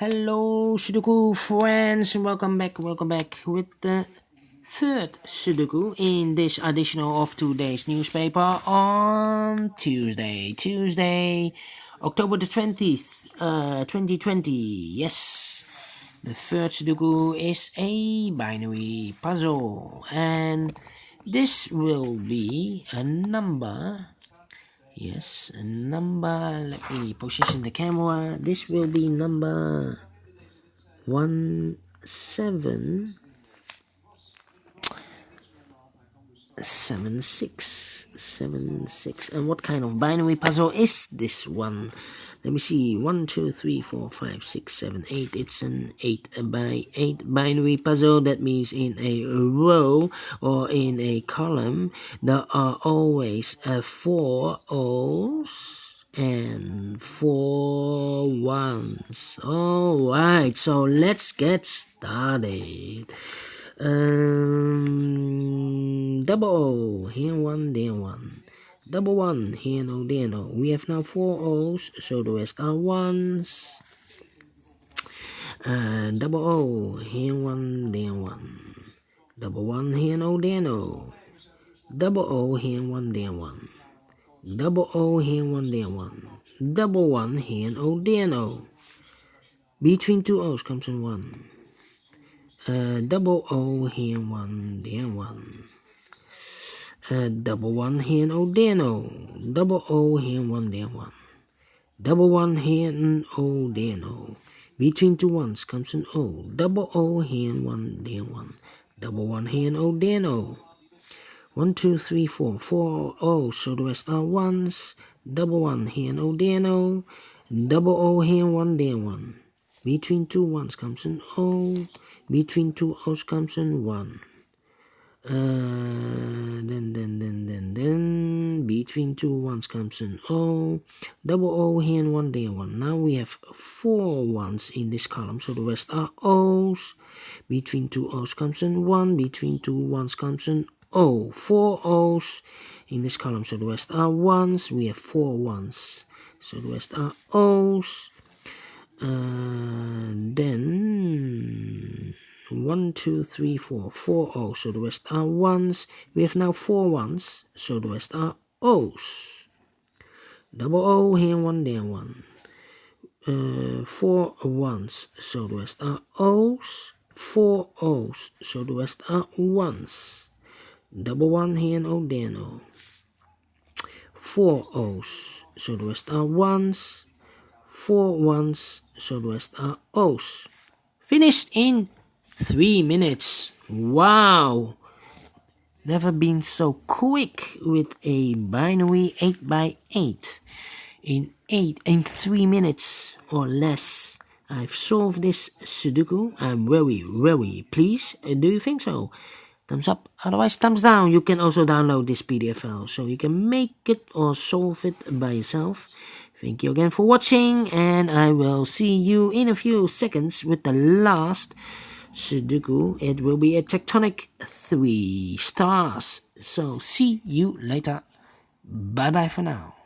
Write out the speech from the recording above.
Hello Sudoku friends, welcome back with the third Sudoku in this additional of today's newspaper on Tuesday, October the 20th, 2020. Yes, the third Sudoku is a binary puzzle, and this will be a number. Yes, a number. Let me position the camera. This will be number 1776. And what kind of binary puzzle is this one? Let me see. 1, 2, 3, 4, 5, 6, 7, 8. It's an 8 by 8 binary puzzle. That means in a row or in a column there are always 4 O's and 4 ones. Alright, so let's get started. Double O, here one, there one. Double one, here no, there no. We have now 4 O's, so the rest are ones. Double O, here one, there one. Double one, here no, there no. Double O, here one, there one. Double O, here one, there one. Double one, here no, there no. Between 2 O's comes in 1. Double O, here one, there one. Double one, here no, there no. Double O, here one, there one. Double one, here no, there no. Between 2 ones comes an O. Double O, here one, there one. Double one, here no, there no. 1, 2, 3, 4. 4 O's, so the rest are ones. Double one, here no, there no. Double O, here one, there one. Between 2 ones comes an O. Between 2 O's comes an 1. Then between 2 ones comes an O. Double O here and 1 there 1. Now we have 4 ones in this column, so the rest are O's. Between 2 O's comes an 1. Between 2 ones comes an O. 4 O's in this column, so the rest are ones. We have 4 ones, so the rest are O's. Then 1, 2, 3, 4. 4 O's, so the rest are ones. We have now 4 ones, so the rest are O's. Double O here, 1 there 1. 4 ones, so the rest are O's. 4 O's, so the rest are ones. Double one here, no there no. 4 O's, so the rest are ones. 4 ones, so the rest are O's. Finished in 3 minutes. Wow! Never been so quick with a binary 8 by 8. In 3 minutes or less, I've solved this Sudoku. I'm very pleased. Do you think so? Thumbs up, otherwise thumbs down. You can also download this PDF file so you can make it or solve it by yourself. Thank you again for watching, and I will see you in a few seconds with the last Sudoku. It will be a tectonic 3 stars. So see you later. Bye bye for now.